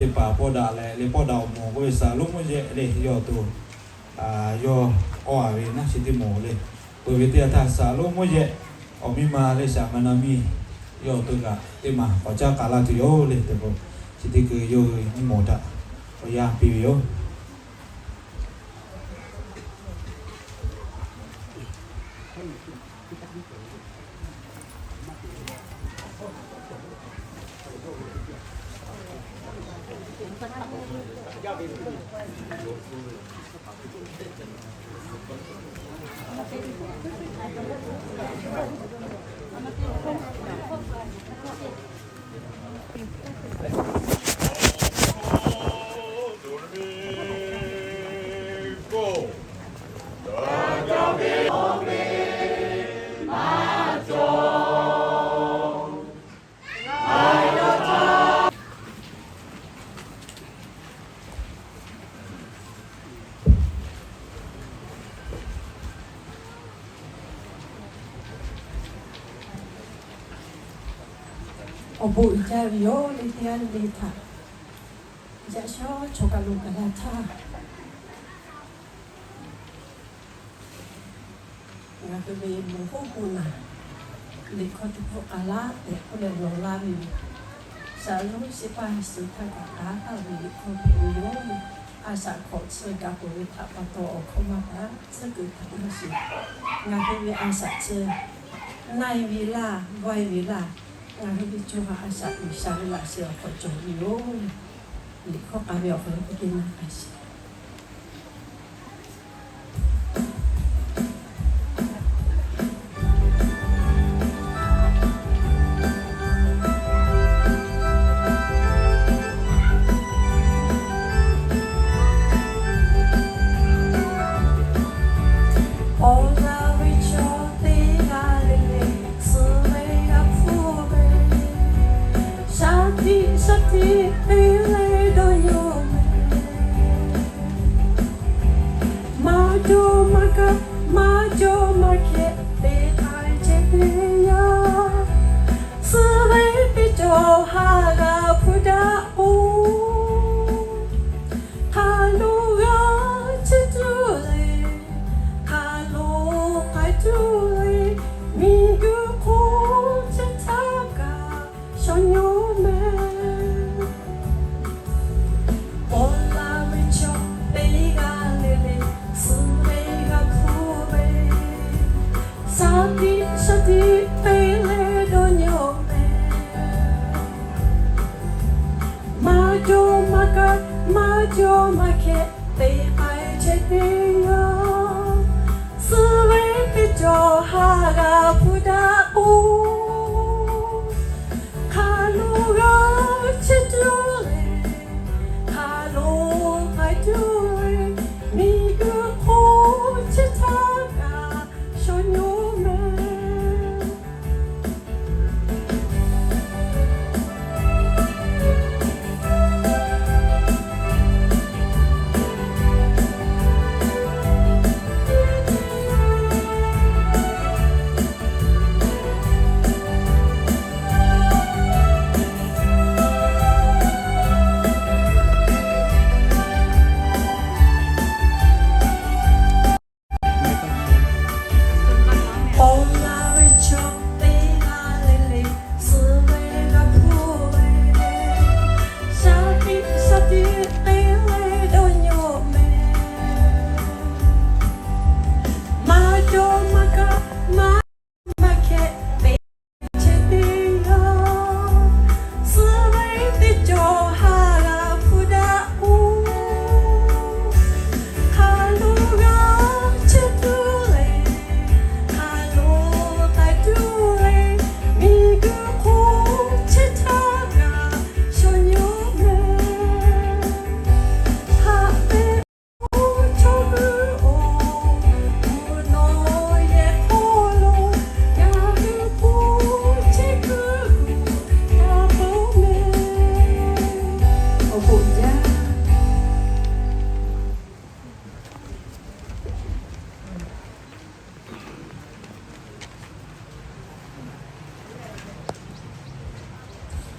ป่าพ่อดาแลเลยพ่อดาวหมอก็ไปสาลุกไม่เยอะเลยย่อตัวย่ออ้อเลยนะสิติหมอเลยตัววิทยาศาสตร์สาลุกไม่เยอะออกมีมาเลยสามันามีย่อตัวกะเต็มมาขอเจ้ากาลาตุโยเลยแต่ผมสิติคือโยไม่หมดอ่ะพยายามปีโยObu ija yo litian lita, ija sho chokalu kalata. Ngaku be muhu puna, likotu pokala te kule nolami. Salu sipa sita kakata likotu uyomi, asa kotsu gaku lita pato okomata tsugu takushi. Ngaku be asa tse, nai vila, vai vila. Ngahi cuma asal misalnya siapa cowok ni kok kami orang begini kasih.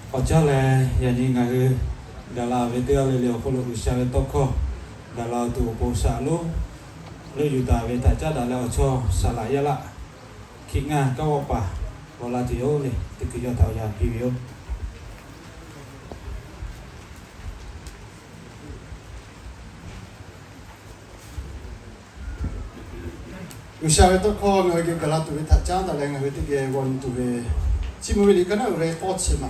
Ocha le yani ngaku กาลาเวเตียเร็วๆคนรู้ชาเวตโคกาลาตัวโปสาลุเลยอยู่ตาเวตาจ้าดาแล้วชอสลายละคิดงานก็ว่าป่ะเวลาที่โอเลยที่คือยอดเท่ายาพิวิโออุชาเวตโคเงยกลาตุเวทัจจานตะเลงเวติเกวันตุเวชิมุเวลิกันเวโคชิมา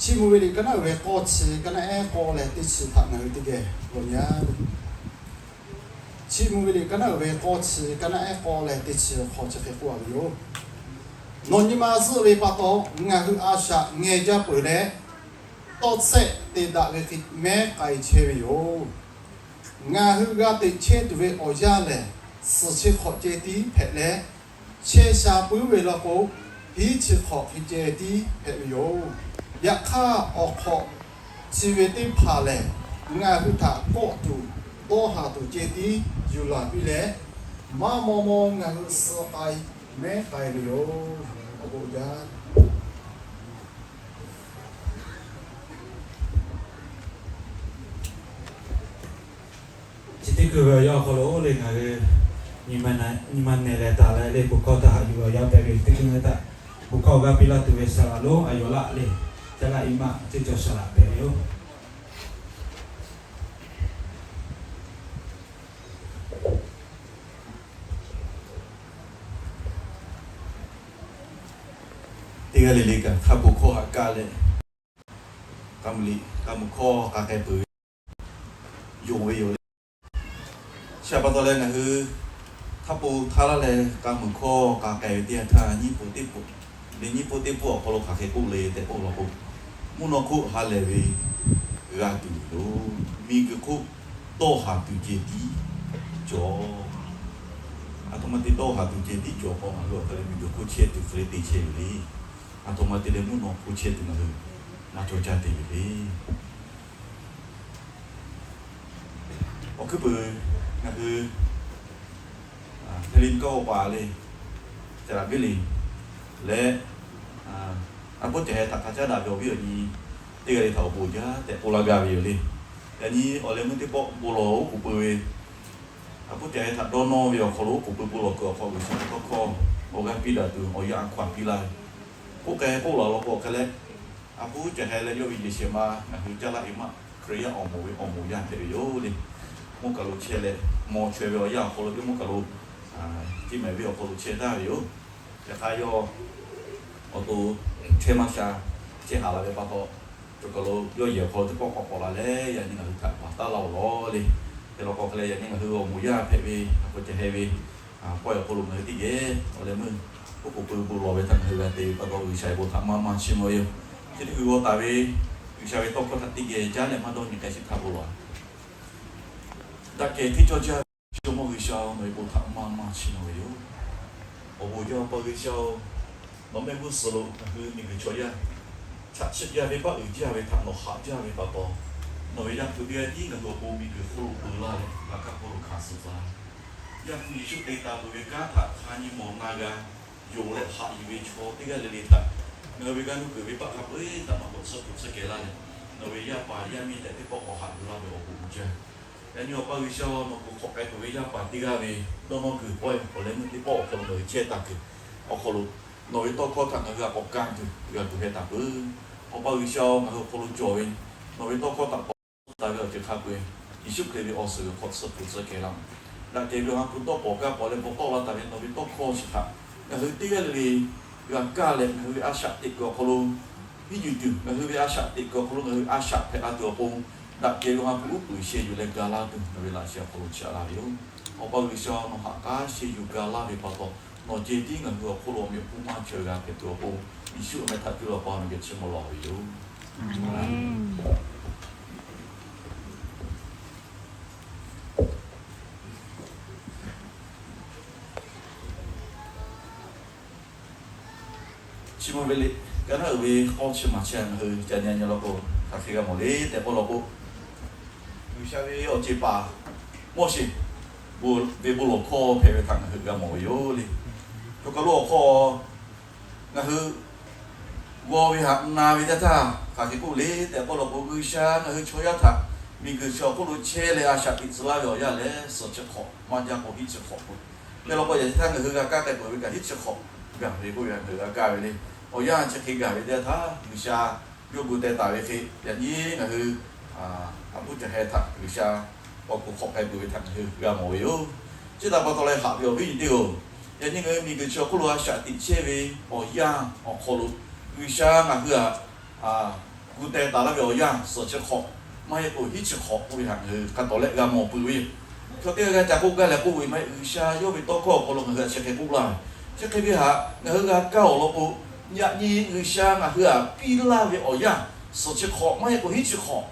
ชิมุเวลิกันเวโคชิกันเอโคเลติชิทังเวติเกวันยาชิมุเวลิกันเวโคชิกันเอโคเลติชิขอจะเขกว่าอยู่นนยิมาสุเวปะโตงาคืออาชาเงยจะเปิดเลตอดเสติดาเวติแม่ไกเชวิโยงาคือกาติเชตุเวอจาเล事情好接地拍来，切下不为了个，一起好去接地拍有，一卡二靠，只为地爬来，俺去他高度，多下度接地就来不来，妈妈妈俺去世界没带了哟，我不讲。จิตคือว่ายอขลุ่ยเลยไงนี่มันเนี่ยแหละตาเลยพวกเขาถ้าอยู่ยาวไปเรื่อยๆคือแต่พวกเขาก็พิลาตัวเวสลาโลอายุละเลยจะละอิมาจะจอสละไปเรื่อยที่ก็เลยลิกะถ้าบุคคลหักกาเลยกำลิกำข้อกาแกปืนอยู่ไว้อยู่เลยชาวบ้านตอนแรกนะคือถ้าปูท่าละเลยกำมือข้อกาแกเดียท่าญี่ปุ่นที่ปุ่นในญี่ปุ่นที่ปุ่นเขาลงขาแกกุ้งเลยแต่ปุ่นเราปุ่นมุนคุฮาเลวีกาตุโลมีกุคุโตหาตุเจดีจออัตมาติโตหาตุเจดีจอพอมาลวกเลยมีกุคุเชตุเฟรติเชลีอัตมาติเลมุนคุเชตุนะคือมาโจจาติลีโอเคปืนนะคือเทลินก็ป่าเลยจะรับวิลีและอันพูดจะให้ตักข้าเจ้าดาบโยวิลีที่ก็เลยถอดปูจ้าแต่ปูลากาวิลีแต่นี้อะไรมันที่ปอกปูโลกูปืนอันพูดจะให้ตักโดนโนวิโอเขารู้กูปืนปูโลก็เขาวิชาก็ข้อโอกาสปีดาตัวเอาอย่างขวัญปีลายพวกแกพวกเราเราบอกกันเลยอันพูดจะให้เลยโยวิลีเชียมานะคือจะละอิมาเครียออกมูย่างเดียวโยดิมุกกะลุเชเลมอช่วยวิอยาคนละที่มุกกะลุที่ไม่วิโอคนลุเชได้อยู่จะขายโยเอาตัวเชมาชาเชหาละเวปะโตจุกะลุโยเหี่ยวคนที่ปอกปอกละเลยอย่างนี้ก็คือถัดมาตาเราล้อเลยแต่เราก็เลยอย่างนี้ก็คือมูย่าเพวีก็จะเฮวีปล่อยคนลุมือที่เย่อะไรมึงพวกกูปืนบุหรี่ไปทางเฮือตีปะโตวิชัยบุตรมาชิมเลยที่คือว่าตาวิชัยต้องก็ทัดที่เย่จ้าเนี่ยมาโดนยังไงสิทับบุหรี่แต่เกที่จอจะชั่วโมงวิชาในบุตรมาชิโนอยู่โอ้โหยอปวิชาเราไม่รู้สรุปคือมีวิชาอย่างชัดเจนไปป่ะอื่นที่ไปทำเราขาดที่ไปป่ะป่ะเราอยากคือเดียที่กับตัวปูมีคือครูปืนไล่แล้วก็ครูขาสุดท้ายอยากมีชุดเอตาตัวเวก้าถัดขานิมองนากาอยู่และหายวิชาที่ก็เลยถัดเนื้อเวก้าคือไปป่ะครับแต่มาบทสเกลาเนี่ยเราอยากป่าอยากมีแต่ที่ป่ะขาดเราไปโอ้โหเจ้าแต่เนี่ยป่าวิชาเราขอไปตัววิชาป่าที่ก็มีน้องคือป่วยคนเล่นที่ป่าคนเลยเชี่ยตาคือเอาคนรู้น้อยต้องข้อทางเรื่องของการคือเรื่องตัวเหตุผลเอาป่าวิชามาคือคนรู้จอยน้อยต้องข้อทางตาเรื่องจะขับไปอีชุบเคยไปออกสื่อขอสับสนเกลังแล้วเดี๋ยวเราคุณต้องบอกกับคนเล่นพวกเราแต่เป็นน้อยต้องข้อสิครับแต่คือที่ก็เลยเรื่องการเล่นคืออาชีพติดกับคนรู้ที่ยืดคืออาชีพติดกับคนรู้คืออาชีพเป็นอาตัวปุ่งดักเกี่ยวกับผู้ผู้เชี่ยวอยู่ในกาลาตุในเวลาเชี่ยวคนรู้เชี่ยวอะไรอยู่เอาป่าวิชาโนหักการเชี่ยวอยู่กาลาไปป่ะต่อโนเจดีเงินตัวคนรู้มีผู้มาเชื่อกันเป็นตัวปุ่งอีชุบไม่ทัดตัวป่ามันจะเชื่อมาหล่ออยู่ชิมเวลิกันเอาไว้ข้อชิมมาเช่นคือจะเนี่ยเราก็ถ้าคือกันหมดเลยแต่พอเราก็วิชาวิโอจิปาโมชิบุเวบุโลข้อเพไปทางคือกันหมดอยู่เลยทุกกระโลข้อนั่นคือ我为哈那为的他，卡起古里แต่ก็เรา不会想那ช่วย他，มี个小古路切เลยอาชาติสลายอย่างเลยสดจะขอมันจะขอที่จะขอแล้วเราก็อยากท่านก็คือกาแต่ก็เป็นการที่จะขอแบบนี้ก็อย่างคือกาไปเลยโอ้ยานจะคิดกันไปเดียวท่าวิชาโยกุเตตาไปคิดอย่างนี้ก็คืออาบุจะให้ทักวิชาก็กูขอให้บุญทักคือกาโมย即係我哋嚟合約邊啲，因為佢咪個小古路啊，上啲車位，哦樣，哦可路，佢上啊佢古代打那個樣，所以學，咪一個一直學，會行去，佢到咧個冇背位，佢啲個就古個嚟古位咪佢上，因為多個可能佢食嘅古啦，即係佢下，佢個教落部，日日佢上啊佢比拉嘅哦樣，所以學，咪一個一直學，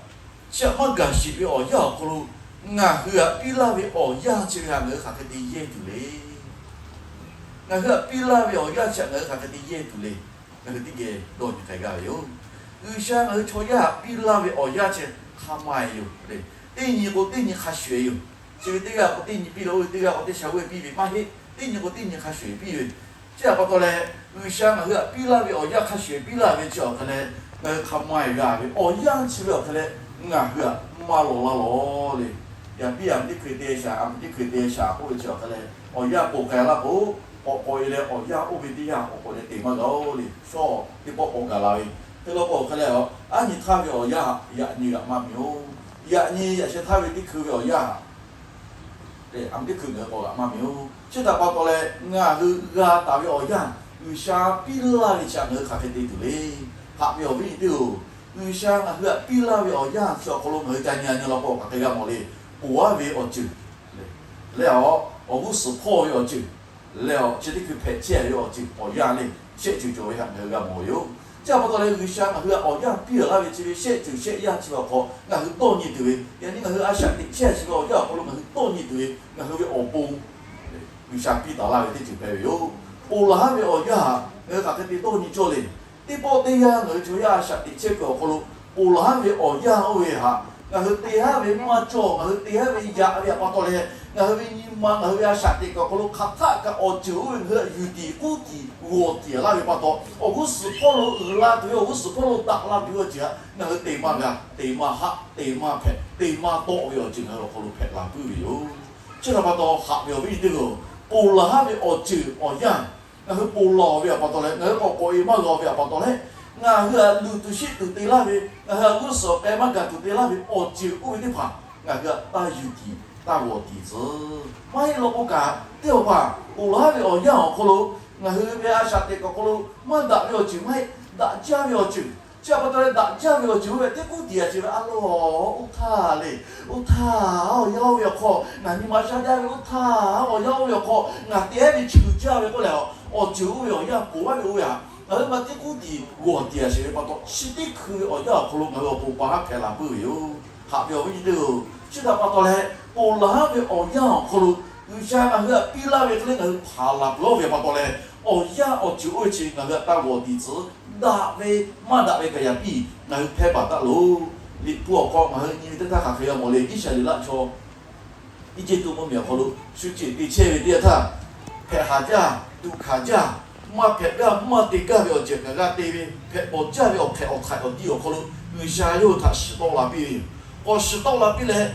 即係乜個是嘅哦樣可路。ngah hua pila we oya chira ngah ka ti ye tu le ngah hua pila we oya cha ngah ka ti ye tu le ngah ti ge do ni kai ga yo u sha ngah choya pila we oya che khamai yo le ti ni ko ti ni kha xue yo chi ti ga ko ti ni pi lo ti ga ko ti sha we pi bi ma he ti ni ko ti ni kha xue pi we cha ba to le u sha ngah hua pila we oya kha xue pila we cho ka le ngah khamai ga we oya chi we ka le ngah hua ma lo la lo leอย่างพี่อันที่เคยเตะชาอันที่เคยเตะชาโอ้ยเจ้าก็เลยอ๋อย่าปลูกแก่ละโอ้ปอยเลยอ๋อย่าโอ้ไปที่ย่าโอ้เลยตีมาแล้วเลยชอบที่ปอกกันเลยที่เราปอกกันแล้วอันนี้ท่าไปอ๋อย่าอย่านี่ละมามิวอย่านี่อย่าใช้ท่าไปที่คืออ๋อย่าเด็กอันที่คือเนี่ยปอกมามิวเชื่อแต่ปอกเลยงาคืองาตาไปอ๋อย่าวิชาปีละวิชาเนี่ยขาดที่ตัวเลยขาดไปอ๋อวิธีวิชาคือปีละวิอ๋อย่าชอบคนลงเหยใจเนี่ยเราปอกกันกันหมดเลย我为我救，了我不是破要救，了这里去拍摄要救，我压力摄就做一下那个模样，这不过来去想啊，去哦呀，比如那边这边摄就摄呀，这个好，那去多年对，因为那个啊想的摄这个要可能去多年对，那去哦补，去想比到那边的就拍有，补了那边哦呀，那个个的多年做嘞，的包的呀，那就呀想的这个可能补了那边哦呀为哈。ngah hati ha we ma cho ngah hati ha we ya we apa to le ngah we ni ma ngah we asat de ko lo kata ka o ju we yu di ku di wo di la we pa to o ku su po lo la de o ku su po lo ta la bi o ja ngah hati ma ga de ma ha de ma phe de ma to we o ji ngah lo ko lo phe la bu yo che la pa to ha we we de lo po la ha we o ju o ya ngah po lo we apa to le ngah ko i ma lo we apa to le ngah hua lu tu shit tu te la we ngah hua ku so pe ma ga tu te la we o jiu u de pa ngah hua ta yu di ta wo di zi mai lo ko ga de pa u la we o ya ko lo ngah hua we a sha te ko lo ma da we o jiu mai da ja we o jiu ja pa to da ja we o jiu we te ku di a jiu a lo u ta le u ta o ya we ko na ni ma sha da we u ta o ya we ko ngah te we jiu ja we ko le o jiu we o ya ko wa we ya而嘛，啲古地我哋是把到是啲佢我要可能我不把开啦不有，下表位了，即係把到咧，我那邊我要可能有些那個比那邊嗰啲爬啦，嗰邊把到咧，我要我就會去那個但我地址那邊嘛那邊個嘢比，那個拍把得咯，你不好講嘛，你得睇下佢有冇嚟，啲時候你拉錯，一隻都冇苗可能，出去啲車位啲他拍下架，都卡架。嘛拍了嘛地个了就那个地位拍我家了拍我太我地我可能为啥有他10刀那边我10刀那边嘞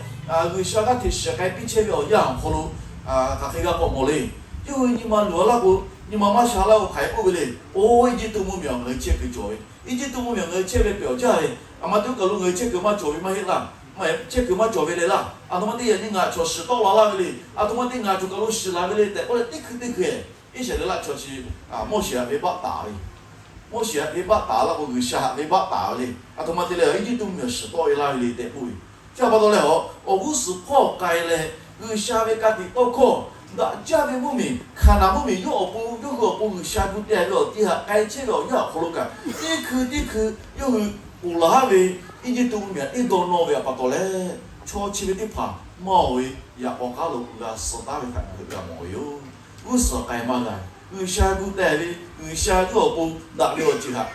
为啥个提10个比车了样可能他这个不冇嘞因为你们罗那个你妈妈下来我开不嘞我一直都冇苗个车给做一直都冇苗个车给表价嘞嘛都个路个车给嘛做嘛hết啦mà chế cứ mà cho về đây là à thằng đi những ngà cho10 đô la về đi à thằng đi ngà cho cái lô 10 la về điแต่ก็เลยติ๊ก一些人来就是莫些没把打的，莫些没把打了，我有些没把打的，他妈的嘞，一直都没有10多来的得不？这把到了哦，我不是破盖嘞，有些没家的多可，那家的不明，看那不明有不有些不带了，底下该这个要好了干，地区有哪位一直都没一到那位把到嘞，超起的怕，毛位也我家路个10大位看个没有。有时该嘛个，有些不带的，有些要不打了就哈，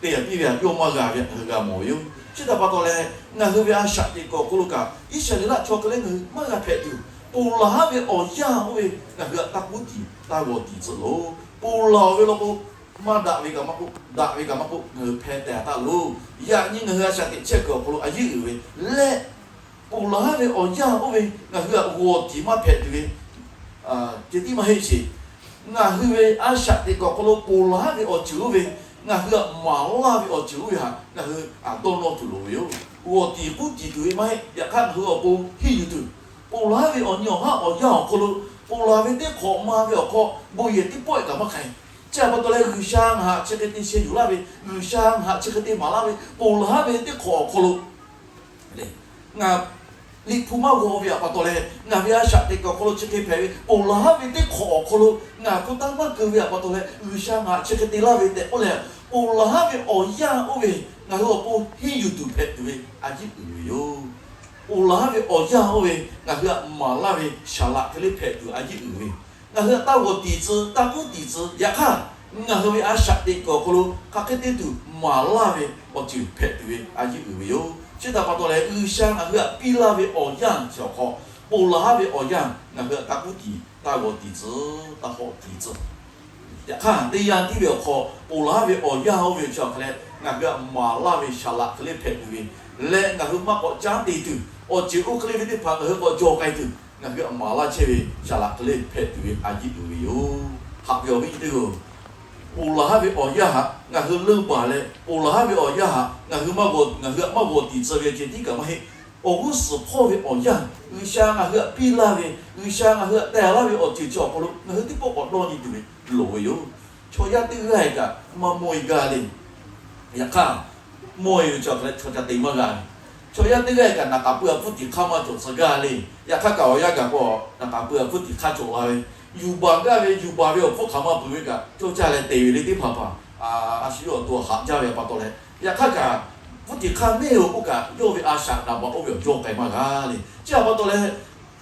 对呀，对呀，有嘛个别那个没有，这个把到嘞，那个别啥的个个路个，一些人那巧克力个嘛个拍掉，不拉别哦呀喂，那个打不地，打我地子喽，不拉别了不， mà đã vì cả mà cũng người phe tè ta lu ya những người sẽ tiết chế của cô ấy giữ về lẽ cô là về ở nhà ở về người vô thì mà phe thì chỉ tí mà hay gì người về ai sẽ thì có cô là về ở chữ về người mà là về ở chữ về hả người tôn nó thủ lối vô thì cũng chỉ tụi mà ya khác người cô hi tụi cô là về ở nhỏ ha ở nhà cô là về cái khó mà về ở khó bây giờ tí bội cả mà khai cha bắt đầu lấy người sang hạ chơi cái tiền nhiều lắm người sang hạ chơi cái tiền mà lắm bù lắm về cái khó luôn này ngà lịch phù mau gò vậy bắt đầu lấy ngà bây giờ sắp tới có khó chơi cái phải bù lắm về cái khó luôn ngà cũng tăng mất cứ vậy bắt đầu lấy người sang hạ chơi cái tiền lắm về cái ole bù lắm về ở nhà ở về ngà họ bù hi YouTube phải về anh chỉ người bù lắm về ở nhà ở về ngà họ mà lắm về sao lại cái phải về anh chỉ người ngà ta có地址，ta có地址，也看，ngà vì ai xác định có cô các cái tên từ mà là về ở chữ phép về ai chỉ người yêu, chứ ta bắt đầu là sang ngà vì là về ở nhà cho họ, bù là về ở nhà, ngà ta có ta có地址，ta có地址，也看第二地表họ bù là về ở nhà về cho cái này，ngà mà là về sao là cái phép về，咧ngà mà có trang地址，ở chữ có cái về phẳng ở có cho cái từ ngà mà là chơi về sao là cái phép về ai chỉ người yêu, học về cái từ bù là về ở nhà ngà lương bà lệ bù là về ở nhà ngà mà vô地址về trênที่个嘛嘿我们是破为ở nhà người sang ngà bi là về người sang ngàแต่ละvề ở chữ cho cô ngàที่พวกเรานี่ดูlỗi yo cho ya tư cái cả mà mồi gà đi ya cả mồi cho cái cho cái tiền mà gà cho ya tư cái cả nà cả bữa phút thì không mà cho sự gà đi ya cả cả ya cả bỏ nà cả bữa phút thì khá cho lạiอยู่บ้านก็ไปอยู่บ้านไปพวกเขามาพูดกัน就家里地里的爸爸需要多行家也把多嘞也看看不只看没有不敢又为想那么我有做干嘛噶嘞这把多嘞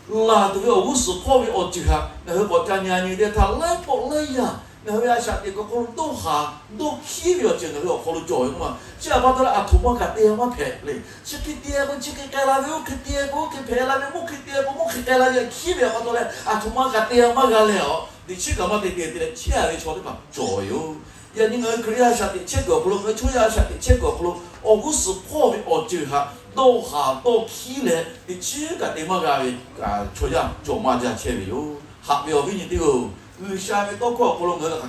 là tụi ông muốn support với ông chứ hả người họ trả nhà như thế thằng lấy bộ lấy à người họ想thì có con đâu hàng đâu khí vào chuyện người họ không chối mà chứ là bắt đầu là thủ mà cả tiền mà phê lên chứ cái tiền cũng chỉ cái là với cái tiền cũng cái phê là với một cái tiền cũng một cái là với khí vào bắt đầu là thủ mà cả tiền mà cả lẽ thì chỉ có mà tiền thì chỉ là với cho đấy mà chối giờ những người kia想thì chết của luôn người chú ya想thì chết của luôn ông muốn support với ông chứ hả都下都起来，你只个地方个出样做嘛就切没有，下面边你丢，你下面多个可能个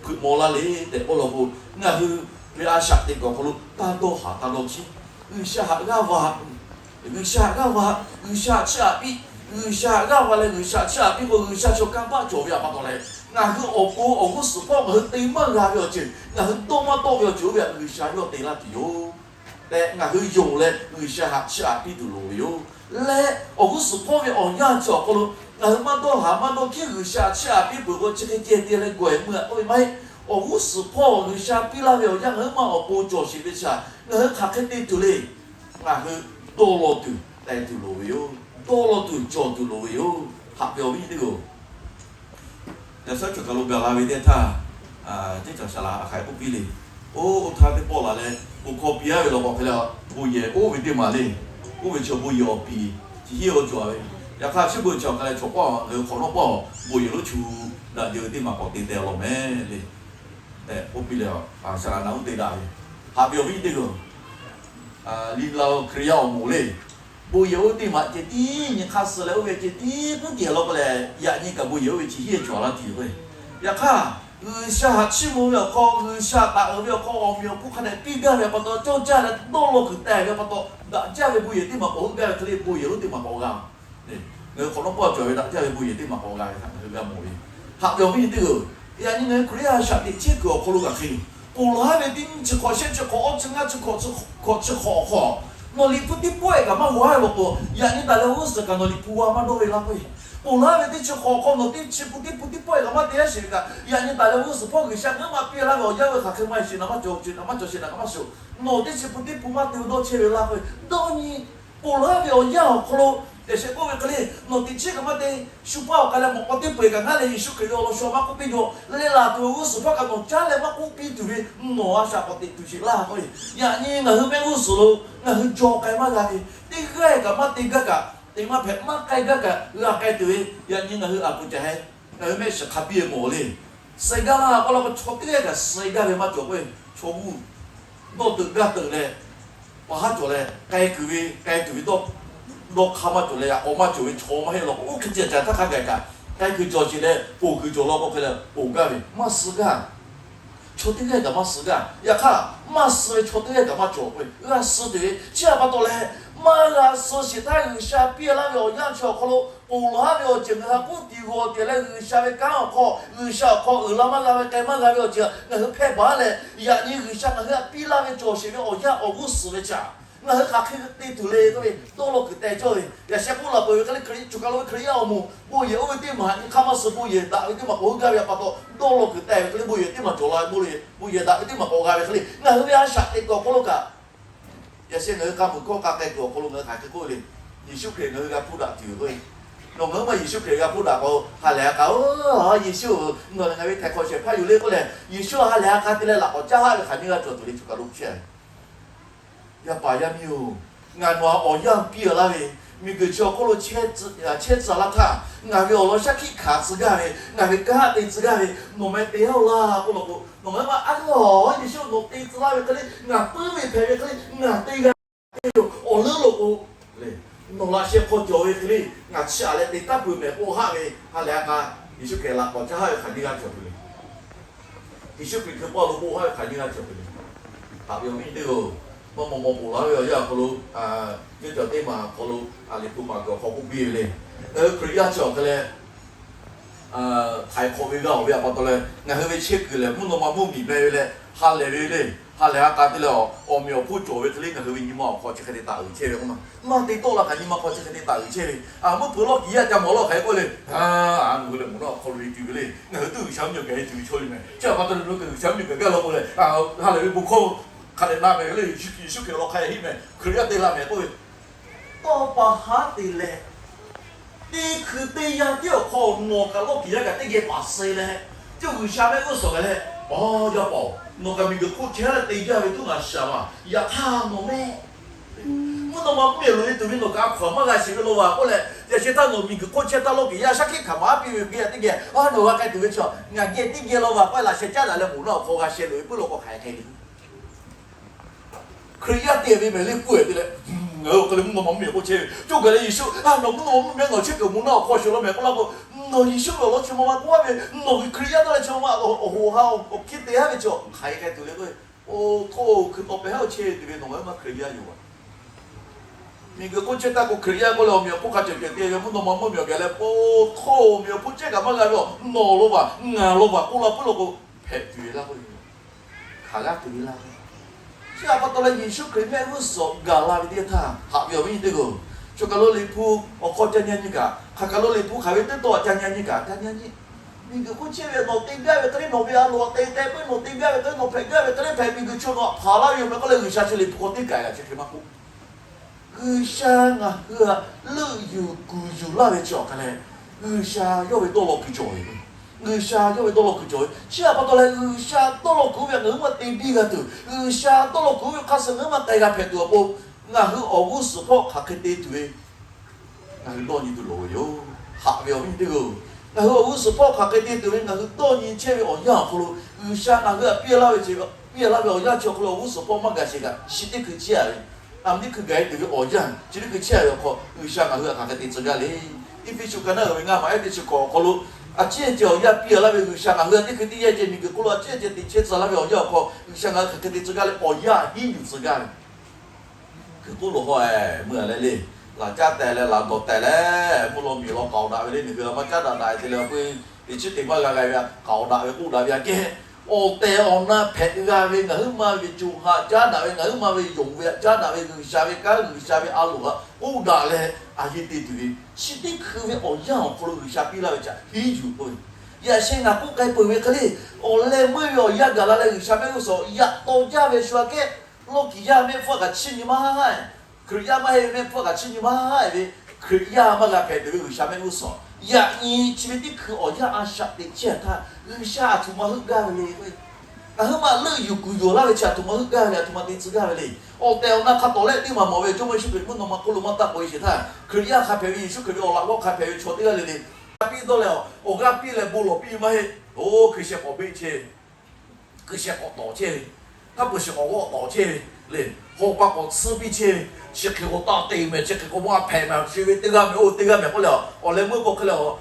佢冇啦你，但我老婆，那佢你阿下地个可能大多下大多起，你下个话，你下个话，你下下边，你下个话咧，你下下边个你下就干巴做不了巴多嘞。那佢我不是帮佢地方个要做，那佢多嘛多要做嘅，你下要地啦丢。咧，我去用咧，我下邊度路有咧，我是破為我樣做個咯，我乜都去我下邊不過這個節點咧鬼麼？為咩？我是破我下邊啦，有樣很嘛，我不做事的下，我卡克地度咧，我去多羅度帶度路有，多羅度做度路有，合表邊呢個。有時候就個路表啦，為啲他即就係啦，係不必哩。哦，他的波啦咧，我靠比啊，老婆佢啦，冇嘢，我為啲嘛咧，我為做冇嘢比，只係我做嘅，又睇出冇做嘅咧，做波，你可能波冇嘢都做，嗱有啲嘛講地掉落咩咧，我比了成日扭地大，下邊有邊啲個，你老佢要冇咧，冇嘢啲嘛，即啲你開始咧，為即啲都掉落個咧，日你個冇嘢為只係做啦啲嘅，又睇。下起冇要考，下大學要考，我們不可能比較嘅，不到就家咧多落去帶嘅，不到嗱家嘅冇嘢啲嘛，我嘅佢哋冇嘢啲嘛冇噶，你可能不做嘅，家嘅冇嘢啲嘛冇噶，佢嘅冇嘢。學有邊啲個？人哋佢哋下啲這個可能係佢，無論係點只考先只考，只啱只考，我哋不啲背㗎嘛，我係個，人哋大家我是講我哋不話嘛都會啦佢。我那边的吃好好，我的吃不的不那么点些个，人家大家我是跑去想，那么别那个要他去买些那么就是那么少，我的吃不的不嘛丢到车里拉回，当你我那边要可能，但是我个嘞，我的吃个嘛的，书包个嘞，我的背个那嘞，书个了，书嘛个背着，嘞拉丢我是跑个我家嘞嘛个背着嘞，我啊啥个的就是拉回，人家我后面我是咯，我去做个嘛个的，这个嘛这个。thì mà phải mắc cái là cái tuổi, giờ như là hư áp của trẻ, người mới sẽ khắp bia mồ lên, 世界啦，我那个错对个世界里嘛做过错误，我等个等嘞，我还做嘞，该佢都落下嘛做嘞呀，我嘛做错嘛迄落，我佢只他看个个，该佢做起嘞，不佢做了我佢嘞，不个嘞，嘛时间，错对个嘛时间，呀看嘛时错对个嘛做过，我时对，这把多嘞。妈呀！说实在，有些别那个样子可能不那个整个不地我的嘞，有些个刚好，有些考有那么那个该么那个就那个拍板嘞，呀你有些那个比那个做些个哦呀哦不是的家，那个卡去地图嘞，各位到了去带着的，呀些不了不可能可以就搞了可以要么，不也我的嘛，你看嘛是不也打的嘛，我干呀把到了去带，可能不也的嘛做来不也打的嘛，我干呀可以，那个呀啥的搞不了个。ya se ngai ka mu ko ka kai ko ko ngai ka ko le Yesu ke ngai ka pu da ti ko no ngai ma Yesu ke ka pu da ko ha le ka o Yesu ngai ngai ta ko che pa yu le ko le Yesu ha le ka ti le la ko cha ha ka ni ga to tu le chu ka lu che ya pa ya mi o ngai no o yang pi la le mi ge cho ko lo che zi la ta ngai ge o lo sha ki ka zi ga le ngai ge ka de zi ga le no me te la ko lo ko no me ma a lo Yesu no te zi la le ka le ngai pu me pe le ka le ngai te ga o le lo ko le no la se ko jo e le ngai cha le te ta pu me o ha le ha le ka Yesu ke la ko cha ha ka ni ga cho le Yesu ke ko lo bo ha ka ni ga cho le ta yo mi de o mo bu la yo ya ko lo như cho tên mà có lúc ali cũng mà có cũng biết lên cái ya cho cái này thái khó với cái bây giờ bắt đầu lên ngày hôm nay check cái này muốn nó mà muốn bị về lên hà lệ lên hà lệ cái cái là ông miêu phụ cho về cái này ngày hôm nay nhưng mà có chỉ cái này tạo chế không mà tí to là cái nhưng mà có chỉ cái này tạo chế muốn bữa lo kia cho mỗi lo cái cái này người là muốn nó có lý do cái này ngày hôm nay sớm nhiều cái từ chơi này chứ bắt đầu nó từ sớm nhiều cái lo cái này hà lệ bụng không cái này làm cái này suy cái lo cái gì mà cái này làm cái tôi to ba ha ti le ti khu ti ya ti o ko no ka lo ki ya ka ti ge ba se le就为啥么我说个嘞哦要保no ka mi ge ku che le ti ya ve tu na sha ma ya ta no me mo no ma me lo tu mi no ka kwa ma ga shi lo wa ko le ya she ta no mi ge ku che ta lo ki ya sha ki ka ma bi bi ya ti ge ah no wa ka tu cho nga ge ti ge lo wa ko la she cha la le mu no ko ga she lo bu lo ko khai khai ni kriya ti ve me le ku e ti le cái này muốn mắm miệng có chơi, chỗ cái này Yesu nó muốn miếng ngồi chơi cái muốn nào khó chịu lắm mẹ có làm có nó Yesu nó chơi mà quá mẹ nó cái kia đó là chơi mà hồ hao kia té cái chỗ khai cái thứ này thôi thôi cái tao bé hao chơi thì nó mới mà kia nhiều à mình cái con chơi ta có kia có làm miệng có cái chơi cái muốn nó mắm miệng cái này thôi miệng có chơi cái mà cái đó nó lo mà ngà lo mà có làm có lo có phê thứ là có khai cái thứ là siapa tahu lagi Yesus kerana musuh galau dia ta, hak dia ini tu. So kalau lipu, kau jangan juga. Kalau lipu kau itu tu jangan juga, jangan ni. Minggu kau cewek no tiga, betul no biar luar tiga, no tiga betul no tiga, betul pergi minggu cuma pala yang mereka lagi Yesus lipu kau tiga ya, cakap aku. Yesus ngah, lu you kuju lah becok kan? Yesus yo betul lo kuju ini. Người xa cho về tôi là cứ chối, chỉ là bắt đầu là người xa tôi là cứ việc ngữ mà tìm đi cả từ, người xa tôi là cứ việc khai sinh ngữ mà tay gặp phải được bộ, ngã hư ở vũ sự phó hạt cái tê thuê, ngã hư to như từ lối yo, hạt về ông như thế ngã hư ở vũ sự phó hạt cái tê thuê, ngã hư to như chế về ở nhà khổ, người xa ngã hư ở bia lao về chế về, bia lao về ở nhà cho khổ vũ sự phó mang cái gì cả, chỉ để cứ chế rồi, đi cứ cái từ ở nhà, chỉ để cứ chế rồi khổ, người xa ngã hư hạt cái tê thuê cái này, ít phía trước cái nào người ngã mà ít phía trước khổ khổ这叫也别那边香港人，你肯定也见那个过了，这的确是那边要靠香港肯定自家的哦呀，引有自家的。去过了话哎，没来嘞，那家带来，那都带来，不罗米罗搞那边那个嘛家那带的了，会你去地方那边搞那边古那边嘅，哦带哦那拍那边那嘛边住下，家那边那嘛边用边，家那边个下边干个下边阿路啊，古那嘞。啊，一对对，是的，可为哦样，可能有些比那个讲很有不？也现在不该不为可哩，哦嘞没有一个那个下面有说呀，到家为说个，老几家没发个钱你妈嗨，可呀嘛没发个钱你妈嗨的，可呀嘛个排队有下面有说，呀你这边的可哦呀啊下的钱他，有下图嘛很干的嘞。mà lợi dụng cùi dùa la về chả tụi mà hức ga về tụi mà tin chữ ga về đi, tèo na khát tổ lệ đi mà mò về chúng mình sẽ bị muốn nó mà cô lùm ta bồi sẽ thay, cứ ya khai phê vi, cứ ya là có khai phê cho đi ra đi, 逼到了，我家逼来不落逼嘛嘿，哦，可是我逼切，可是我倒切，他不是我倒切嘞，我把我吃逼切，吃给我打对面，吃给我挖排嘛，是为这个没有这个没不了，我来没过去了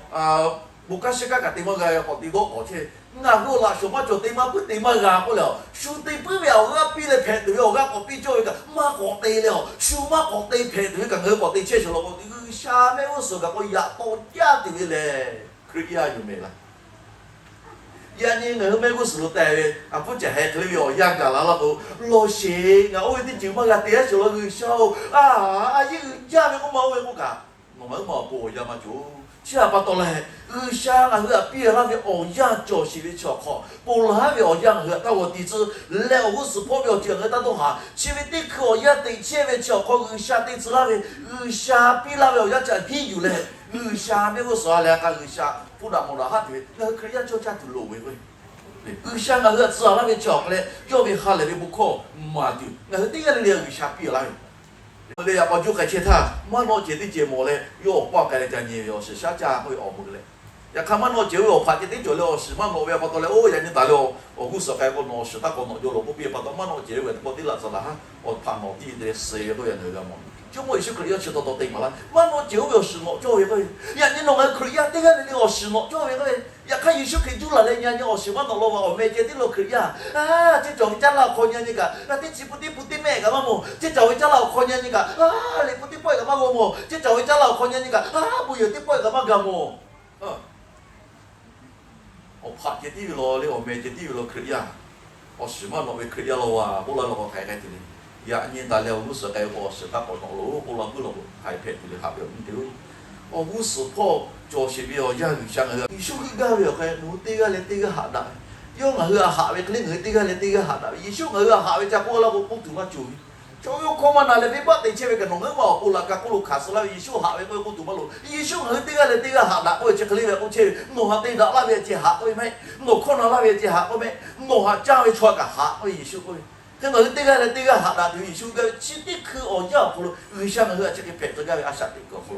bukan sekarang tema gaya kau tidur kau ceh, ngaku lah semua jauh tema pun tema ngaku lah, sudah pun ya orang pilih pet tu, orang kau pilih jauh kan, mak kau pilih, semua kau pilih pet tu kan, kau pilih ceh selalu kau tidur, siapa yang suka kau ya kau jadi le, kerja juga lah. Ya ni ngah mai kau selalu tahu, apa cahaya kalau yang kalau tu, lo sih, ngah itu cuma gaya selalu show, aje jangan kau mau kau kah, mau boleh jangan macam. Siapa tahu leh, usia agak biar lagi orang jauh sih cakap, boleh orang agak tahu di tu, leh aku sepuluh orang jangan tahu ha, cewek tu kau ya tu cewek cakap usia tu lagi, usia biar orang jangan hiu leh, usia ni aku soal leh kan usia, pulang mudah hati, leh kerja jauh jatuh luwe we, usia agak soal lagi cakap leh, jauh hal leh bukan madu, leh tiga leh usia biar lagi. 嘞呀，把就开切他，慢慢接的节目嘞，有把个嘞讲嘢有是下家会熬不嘞。呀，看慢慢节有拍的的就了是慢慢为把到嘞，哦，人家大了，我故事开个孬是，他个孬就了不别把到慢慢节为把的了是啦哈，我拍孬地的谁都人那个么。就我一些可能要吃到对嘛啦，慢慢节有是孬，就一个，呀，你弄个可以呀，这个你要是孬，就一个。呀，看有些可以做了嘞，人家我喜欢到了我没接的了可以呀，这种家老看人家个，那这只不的咩个嘛么？这就会家老看人家个，你不的不个嘛个么？这就会家老看人家个，不有的不个嘛个么？我拍接的了，你我没接的了可以呀，我喜欢我没可以了哇，不然我开开的哩，呀，你大了我是该我是他我弄了，不然不了开拍的哩，下边你丢。我无事破就是比较样想个，你说个个了个，我这个嘞这个下来，有我个下位，可能我这个嘞这个下来，你说我个下位再过了我不怎么做，就有可能那嘞别把对前面个弄个毛过了，个过路卡死了，你说下位我不怎么路，你说我这个嘞这个下来，我这个嘞我去，我还对到那边去下位没，我看到那边去下位没，我还将会穿个下位，你说我。跟我这个嘞这个下来，对，说个去的去哦要不咯，我想我这个拍这个阿啥的个不。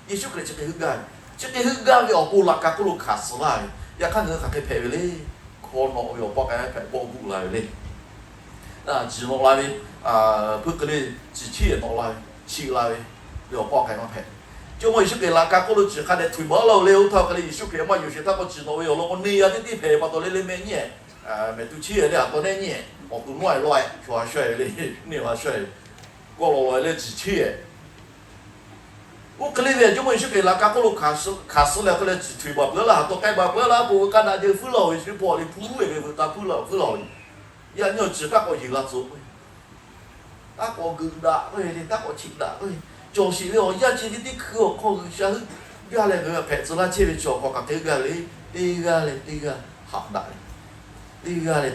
耶稣可这个个，这个个要过了，个路卡死来，也看个个拍嘞，可能要把个拍过过来嘞。自落来嘞，不个嘞，自己落来，起来要把个拍。就我耶稣给啦，个路只看嘞推毛了了，他个嘞耶稣给嘛，有些他个自落要落，我你啊这拍把到嘞嘞咩嘢，没都起嘞，到那嘢，我都来来，耍帅嘞，你话帅，过落来嘞自己。我可能呢，就我是给那个路卡死了，可能只推把不了，都该把不了，不干那就扶老是跑的扶的，他扶老，呀，你要知道我赢了做，打过更大，打过轻大，就是了，呀，今天的课考一下，呀那个牌子那前面教过个这个嘞，好大，这个嘞。